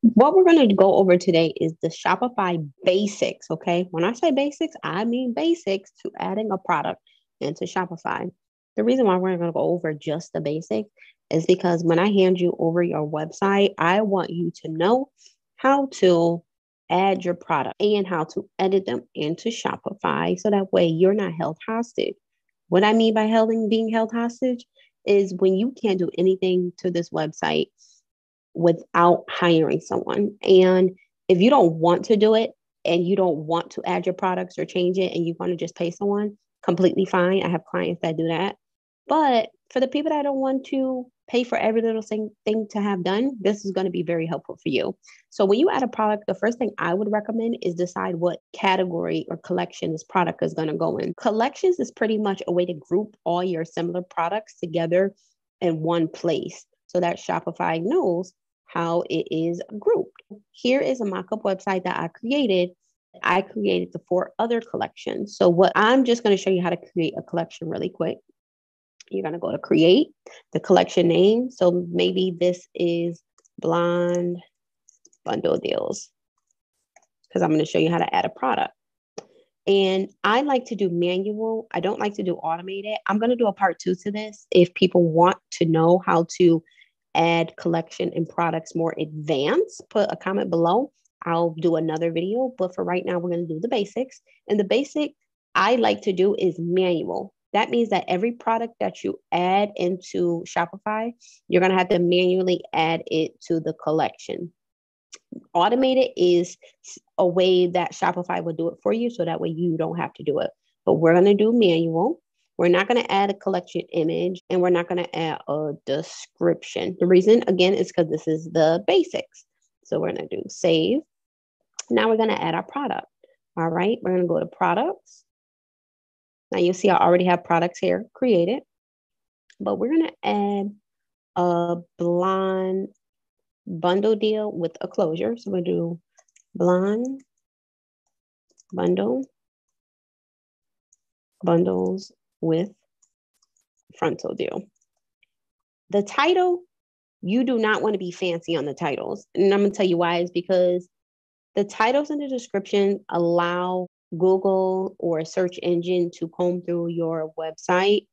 What we're going to go over today is the Shopify basics. Okay. When I say basics, I mean basics to adding a product into Shopify. The reason why we're going to go over just the basics is because when I hand you over your website, I want you to know how to add your product and how to edit them into Shopify so that way you're not held hostage. What I mean by being held hostage is when you can't do anything to this website without hiring someone. And if you don't want to do it and you don't want to add your products or change it and you want to just pay someone, completely fine. I have clients that do that. But for the people that don't want to pay for every little thing to have done, this is going to be very helpful for you. So when you add a product, the first thing I would recommend is decide what category or collection this product is going to go in. Collections is pretty much a way to group all your similar products together in one place so that Shopify knows how it is grouped. Here is a mock-up website that I created. I created the 4 other collections. So what I'm just going to show you how to create a collection really quick. You're going to go to create the collection name. So maybe this is blonde bundle deals because I'm going to show you how to add a product. And I like to do manual. I don't like to do automated. I'm going to do a part 2 to this. If people want to know how to add collection and products more advanced, put a comment below. I'll do another video, but for right now, we're going to do the basics. And the basic I like to do is manual. That means that every product that you add into Shopify, you're going to have to manually add it to the collection. Automated is a way that Shopify will do it for you, so that way you don't have to do it. But we're going to do manual. We're not going to add a collection image and we're not going to add a description. The reason, again, is because this is the basics. So we're going to do save. Now we're going to add our product. All right, we're going to go to products. Now you see I already have products here created, but we're going to add a blonde bundle deal with a closure. So we're going to do blonde bundles with frontal deal. The title, you do not want to be fancy on the titles. And I'm going to tell you why is because the titles and the description allow Google or a search engine to comb through your website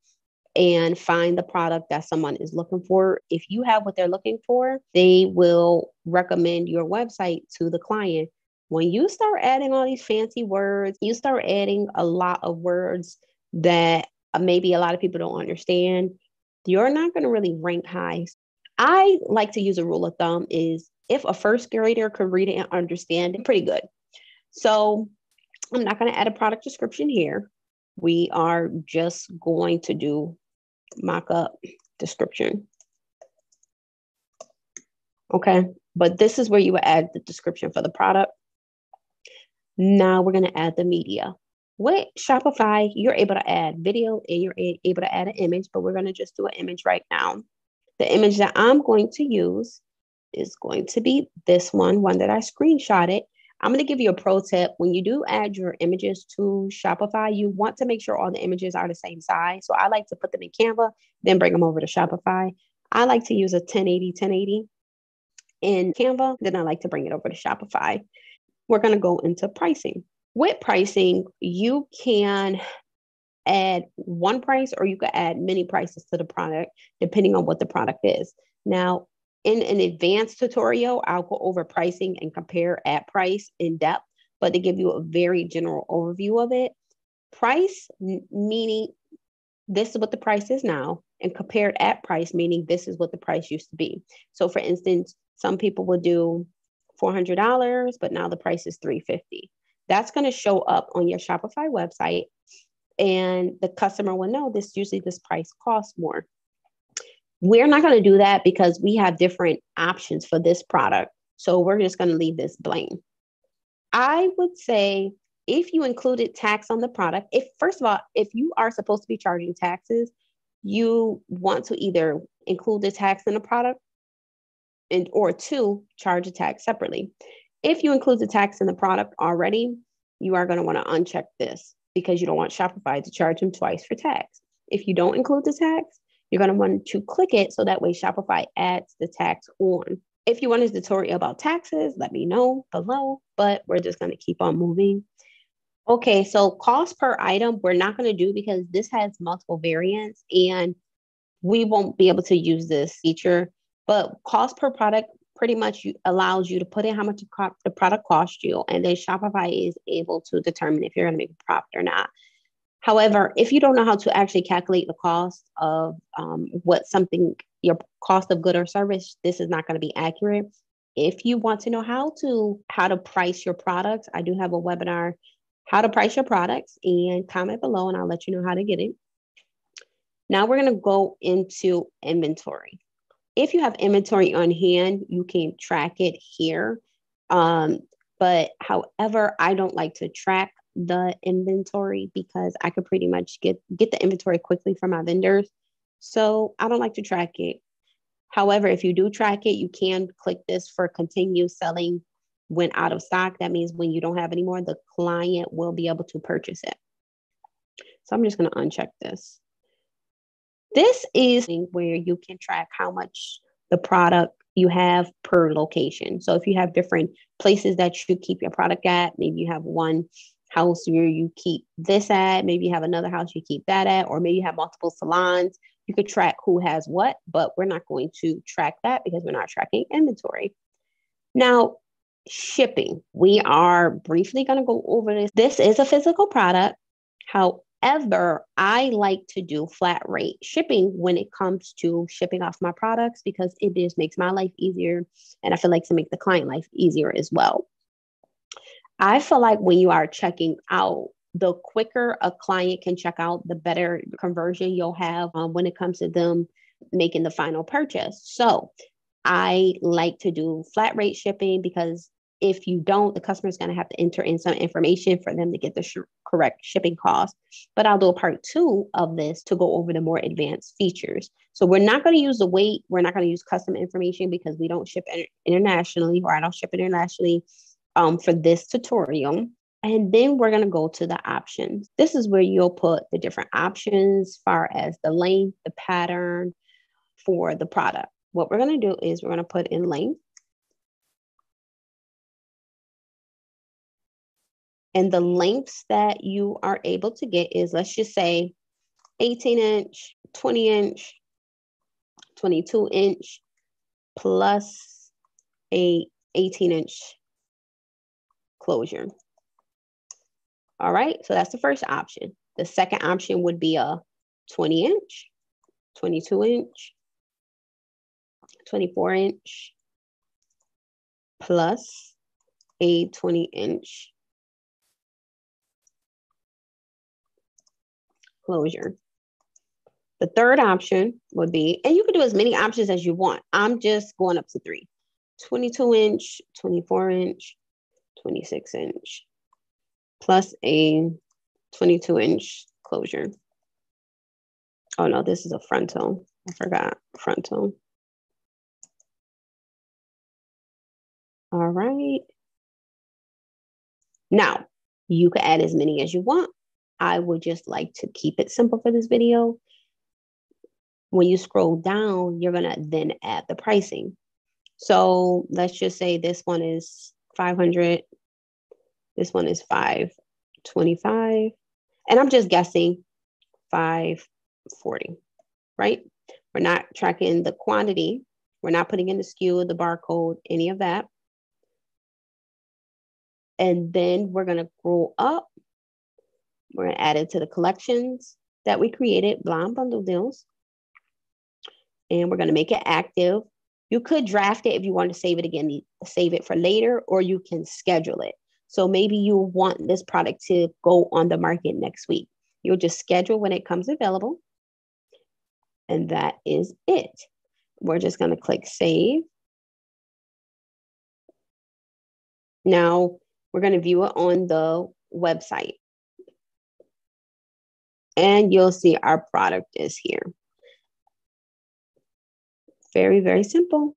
and find the product that someone is looking for. If you have what they're looking for, they will recommend your website to the client. When you start adding all these fancy words, you start adding a lot of words that maybe a lot of people don't understand, you're not going to really rank high. I like to use a rule of thumb is if a first grader could read it and understand it, pretty good. So I'm not going to add a product description here. We are just going to do mock-up description. Okay, but this is where you would add the description for the product. Now we're going to add the media. With Shopify, you're able to add video and you're able to add an image, but we're going to just do an image right now. The image that I'm going to use is going to be this one that I screenshotted. I'm going to give you a pro tip. When you do add your images to Shopify, you want to make sure all the images are the same size. So I like to put them in Canva, then bring them over to Shopify. I like to use a 1080 in Canva, then I like to bring it over to Shopify. We're going to go into pricing. With pricing, you can add one price or you could add many prices to the product depending on what the product is. Now, in an advanced tutorial, I'll go over pricing and compare at price in depth, but to give you a very general overview of it, price meaning this is what the price is now, and compared at price meaning this is what the price used to be. So for instance, some people will do $400, but now the price is $350. That's going to show up on your Shopify website, and the customer will know this price costs more. We're not going to do that because we have different options for this product. So we're just going to leave this blank. I would say if you included tax on the product, first of all, if you are supposed to be charging taxes, you want to either include the tax in the product or 2, charge a tax separately. If you include the tax in the product already, you are going to want to uncheck this because you don't want Shopify to charge them twice for tax. If you don't include the tax, you're going to want to click it so that way Shopify adds the tax on. If you want a tutorial about taxes, let me know below, but we're just going to keep on moving. Okay, so cost per item, we're not going to do because this has multiple variants and we won't be able to use this feature, but cost per product pretty much allows you to put in how much the product cost you, and then Shopify is able to determine if you're going to make a profit or not. However, if you don't know how to actually calculate the cost of what something, your cost of good or service, this is not going to be accurate. If you want to know how to price your products, I do have a webinar, how to price your products, and comment below and I'll let you know how to get it. Now we're going to go into inventory. If you have inventory on hand, you can track it here. But however, I don't like to track the inventory because I could pretty much get the inventory quickly from my vendors. So I don't like to track it. However, if you do track it, you can click this for continue selling when out of stock. That means when you don't have any more, the client will be able to purchase it. So I'm just going to uncheck this. This is where you can track how much the product you have per location. So if you have different places that you keep your product at, maybe you have one house where you keep this at, maybe you have another house you keep that at, or maybe you have multiple salons. You could track who has what, but we're not going to track that because we're not tracking inventory. Now, shipping. We are briefly going to go over this. This is a physical product. However, I like to do flat rate shipping when it comes to shipping off my products because it just makes my life easier. And I feel like to make the client life easier as well. I feel like when you are checking out, the quicker a client can check out, the better conversion you'll have when it comes to them making the final purchase. So I like to do flat rate shipping because if you don't, the customer is going to have to enter in some information for them to get the correct shipping cost. But I'll do a part 2 of this to go over the more advanced features. So we're not going to use the weight. We're not going to use custom information because we don't ship internationally, or I don't ship internationally for this tutorial. And then we're going to go to the options. This is where you'll put the different options as far as the length, the pattern for the product. What we're going to do is we're going to put in length. And the lengths that you are able to get is, let's just say 18 inch, 20 inch, 22 inch, plus a 18 inch closure. All right, so that's the first option. The second option would be a 20 inch, 22 inch, 24 inch, plus a 20 inch closure. The third option would be, and you can do as many options as you want. I'm just going up to 3. 22 inch, 24 inch, 26 inch, plus a 22 inch closure. Oh no, this is a frontal. I forgot frontal. All right. Now, you can add as many as you want. I would just like to keep it simple for this video. When you scroll down, you're going to then add the pricing. So let's just say this one is 500. This one is 525. And I'm just guessing 540, right? We're not tracking the quantity. We're not putting in the SKU, the barcode, any of that. And then we're going to scroll up. We're going to add it to the collections that we created, blind bundle deals. And we're going to make it active. You could draft it if you want to save it again, save it for later, or you can schedule it. So maybe you want this product to go on the market next week. You'll just schedule when it comes available. And that is it. We're just going to click save. Now we're going to view it on the website. And you'll see our product is here. Very, very simple.